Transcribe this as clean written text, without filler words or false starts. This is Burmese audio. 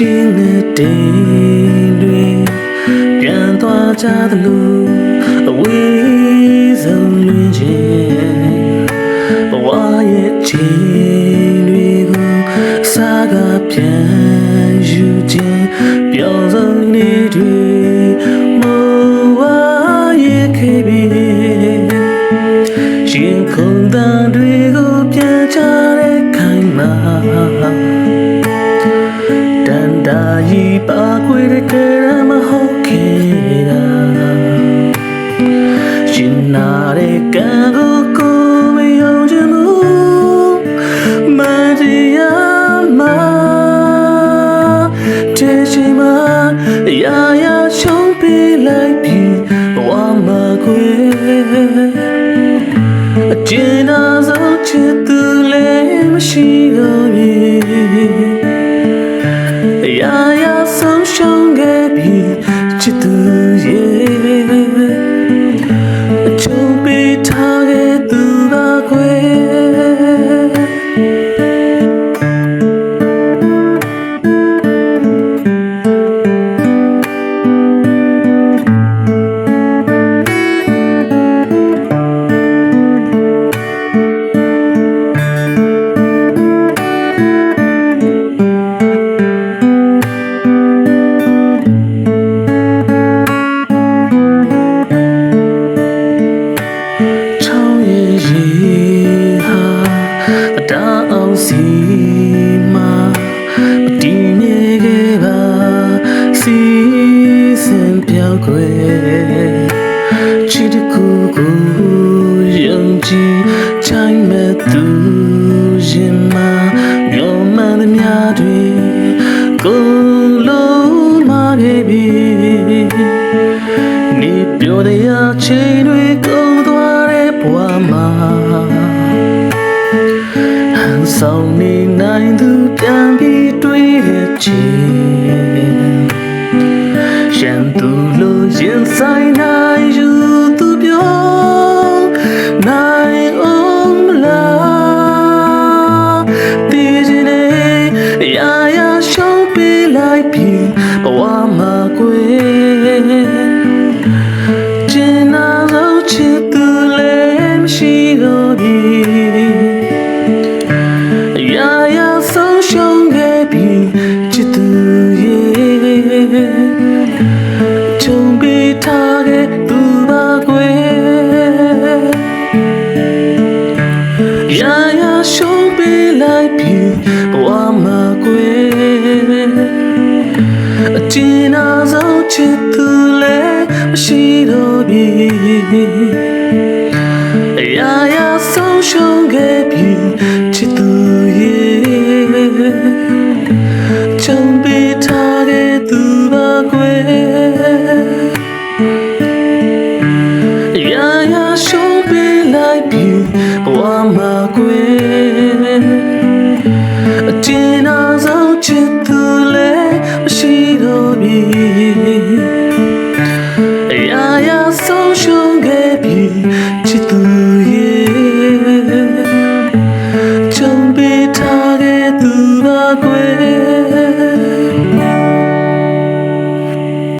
ချင်းနဲ့တိမ်တွေပြန်သွားကြသလိုအဝေးဆုံးလွင်ချင်းဘဝရဲ့ချင်းတွေကိုစားကပြန်ယူခြင်းပြောင်းစုံနေတွေမိုးဝါရဲ့ခဲ့ပြီးရှင်ခုန်တန်တွေကိုပြန်ချတဲ့ခိုင်မာတန်တာကြီးပါခွေတဲ့ကဲမဟုတ်ခဲ့တာရှင်နာတဲ့ကံကိုမယုံချင်ဘူးမတရားမှာတဲ့ချိန်မှာရာရာရှုံးပေးလိုက်ပြီးဘဝမှာခွေအကျဉ်းသားဆုံးချစ်သူလည်းမရှိတော့ဘူးရာရာဆုံးရှုံးခဲ့ပြီးချစ်သူရဲ့အချုံပေးထားခဲ့သူပါခွေစီမာတည်နေခဲ့ပါစီစဉ်ပြောက်ွယ်ချစ်တကူကိုယုံကြည်ချိုင်းမဲ့သူရင်မှာမျောမှန်သမျှတွေကိုလုံးမခဲ့ပြီနေပြောတဲ့ချိန်တွေကုန်သွားတဲ့ဘဝမှာဆောင်နေနိုင်သူပြန်ပြီးတွေ့တဲ့ချင်းရှမ်းသူလိုရင်ဆိုင်နိုင်ယူသူပြောနိုင်အောင်မလားတည်ခြင်းနဲ့ရာရာရှုံးပေးလိုက်ပြီးဘဝမှာကွယ်ကျင်နာဆုံးချစ်သူလည်းမရှိတော့ဘူးချစ်သူရဲ့ကြုံပေးထားခဲ့သူပါကွယ်ရာရာရှုံးပေးလိုက်ပြီးဘဝမှာကွယ်အကျဉ်းသားဆုံးချစ်သူလည်းမရှိတော့ဘူးရာရာဆုံးရှုံးခဲ့ပြီးချစ်သူရဲ့ကြုံပေးထားခဲ့သူပါကွယ်ရာရာရှုံးပေးလိုက်ပြီးဘဝမှာကွယ်အကျဉ်းသားဆုံးချစ်